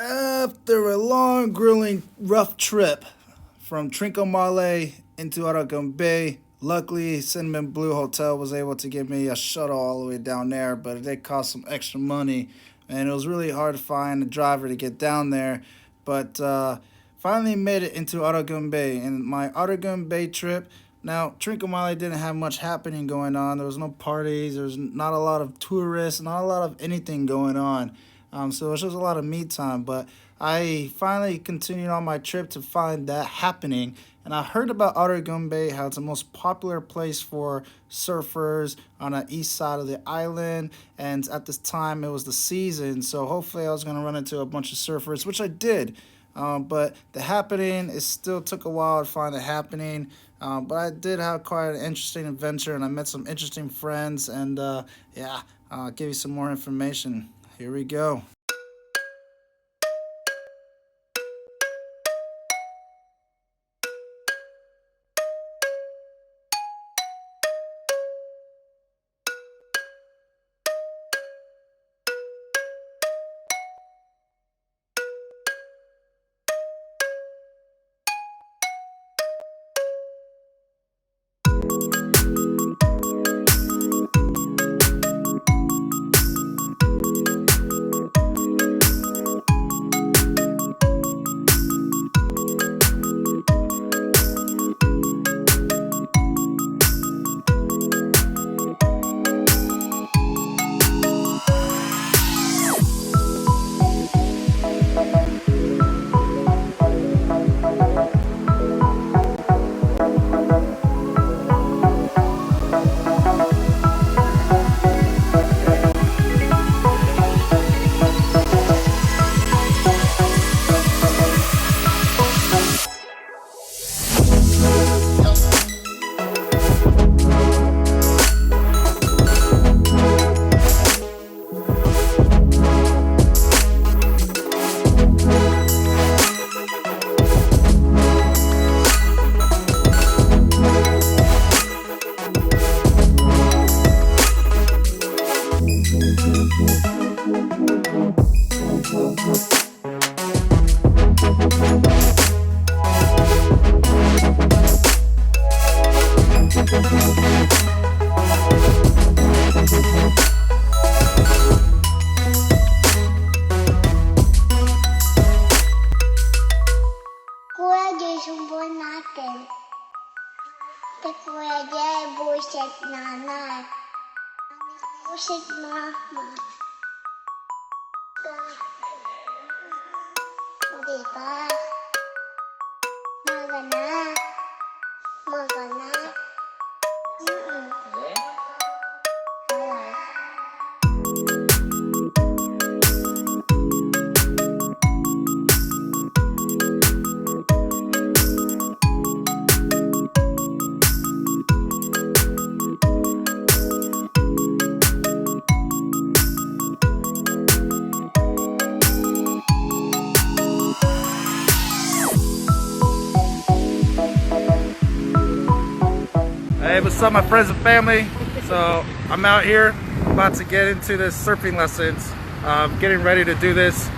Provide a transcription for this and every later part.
After a long, grueling, rough trip from Trinco into Arugam Bay, luckily Cinnamon Blue Hotel was able to give me a shuttle all the way down there, but it did cost some extra money, and it was really hard to find a driver to get down there. But finally made it into Arugam Bay, and my Arugam Bay trip. Now, Trincomalee didn't have much happening going on. There was no parties. There was not a lot of tourists, not a lot of anything going on. So it was just a lot of me time. But I finally continued on my trip to find that happening. And I heard about Arugam Bay, how it's the most popular place for surfers on the east side of the island. And at this time, it was the season. So hopefully I was going to run into a bunch of surfers, which I did. But the happening, it still took a while to find the happening. But I did have quite an interesting adventure, and I met some interesting friends. And yeah, I'll give you some more information. Here we go. Hey, what's up, my friends and family? So I'm out here about to get into this surfing lessons. Getting ready to do this.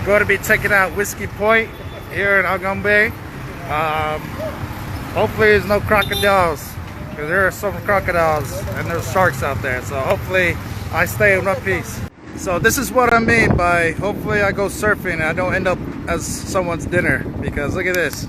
Going to be checking out Whiskey Point here in Arugam Bay. Hopefully there's no crocodiles, because there are some crocodiles and there's sharks out there. So hopefully I stay in one piece. So this is what I mean by hopefully I go surfing and I don't end up as someone's dinner, because look at this.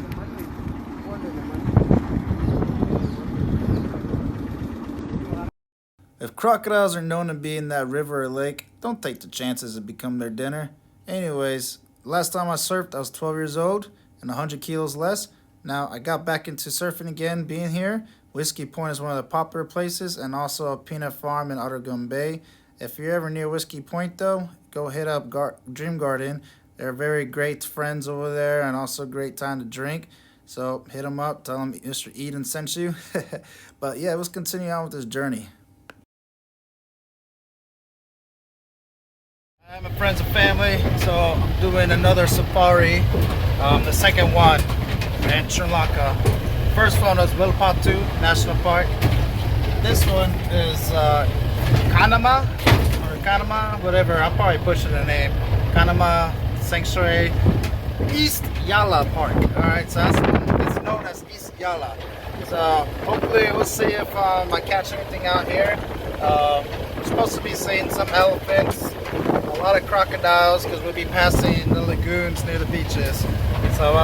If crocodiles are known to be in that river or lake, don't take the chances to become their dinner. Anyways, last time I surfed I was 12 years old and 100 kilos less. Now I got back into surfing again being here. Whiskey Point is one of the popular places, and also a peanut farm in Arugam Bay. If you're ever near Whiskey Point though, go hit up Dream Garden. They're very great friends over there, and also a great time to drink. So hit them up, tell them Mr. Eden sent you. But yeah, let's continue on with this journey. Hi, my friends and family. So I'm doing another safari, the second one in Sri Lanka. first one was Leopard National Park. This one is Panama or Panama, whatever. I'll probably butcher the name. Panama Sanctuary, East Yala Park. All right, so it's known as East Yala. So hopefully we'll see if I catch anything out here. We're supposed to be seeing some elephants, a lot of crocodiles, because we'll be passing the lagoons near the beaches. So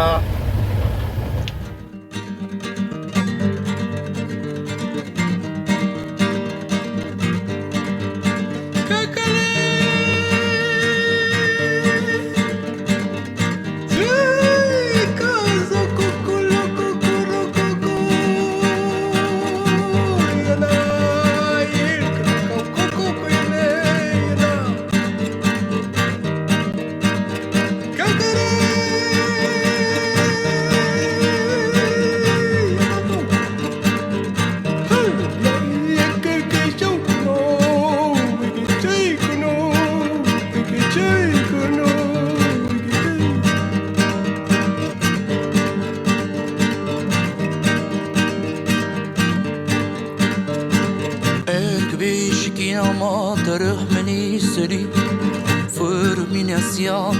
för min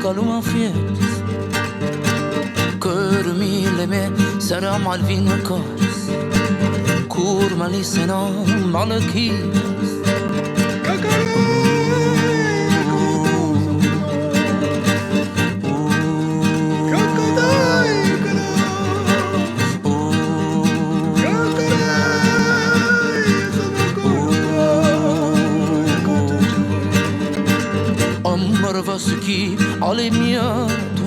kaluma fietis Kör mileme saram alvina kars Kur malisena malakis Vaski alemiatu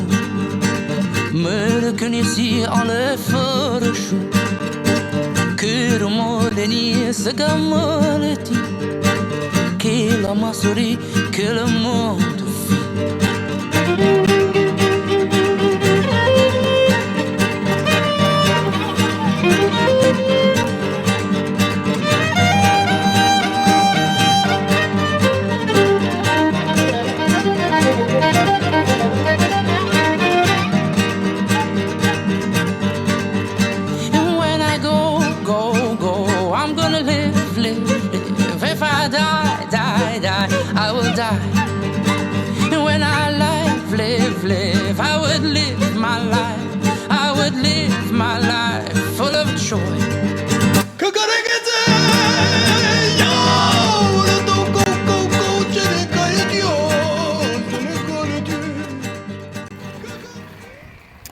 Merkenisi ale farashu Kirmoleni sagamaleti Kila masuri kila montufi I will die. When I live, I would live my life. I would live my life full of joy.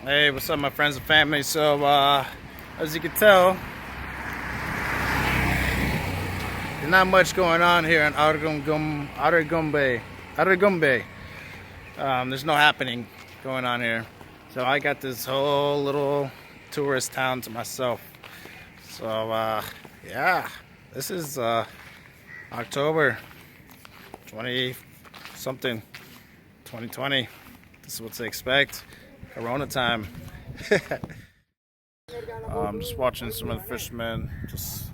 Hey, what's up, my friends and family? So, as you can tell, there's not much going on here in Arugam Bay. There's no happening going on here. So I got this whole little tourist town to myself. So yeah, this is October 20-something, 2020. This is what to expect. Corona time. Just watching some of the fishermen just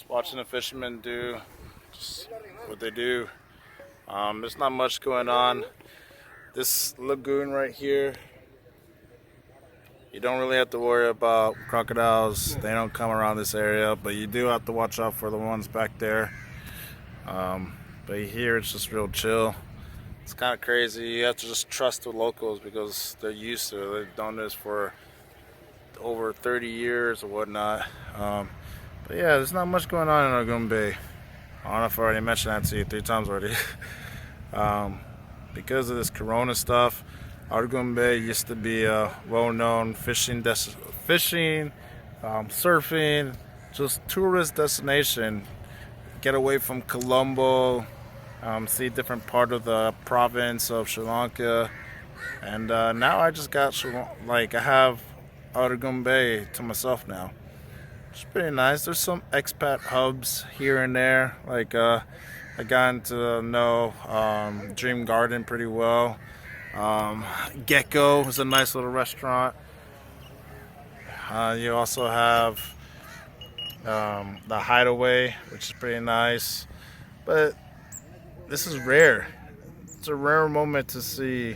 watching the fishermen do just what they do. There's not much going on. This lagoon right here, you don't really have to worry about crocodiles. They don't come around this area, but you do have to watch out for the ones back there. But here it's just real chill. It's kind of crazy. You have to just trust the locals because they're used to it. They've done this for over 30 years or whatnot. But yeah, there's not much going on in Arugam Bay. I don't know if I already mentioned that to you 3 times already. Because of this corona stuff, Arugam Bay used to be a well-known fishing, surfing, just tourist destination. Get away from Colombo, see a different part of the province of Sri Lanka. And now I just got, I have Arugam Bay to myself now. It's pretty nice. There's some expat hubs here and there. Like I got to know Dream Garden pretty well. Gecko is a nice little restaurant. You also have the Hideaway, which is pretty nice. But this is rare. It's a rare moment to see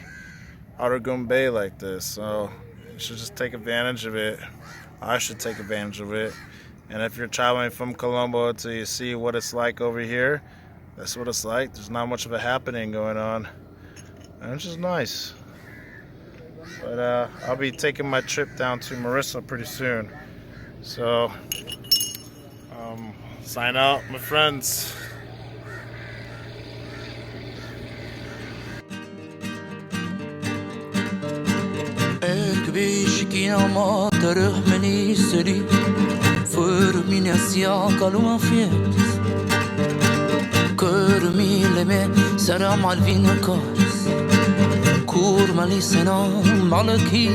Arugam Bay like this, so you should just take advantage of it. I should take advantage of it. And if you're traveling from Colombo to see what it's like over here, that's what it's like. There's not much of a happening going on, and it's just nice. But I'll be taking my trip down to Marissa pretty soon, so sign out, my friends. För mina siakalo fies Kör mileme saram alvin kors Kur malisena malaki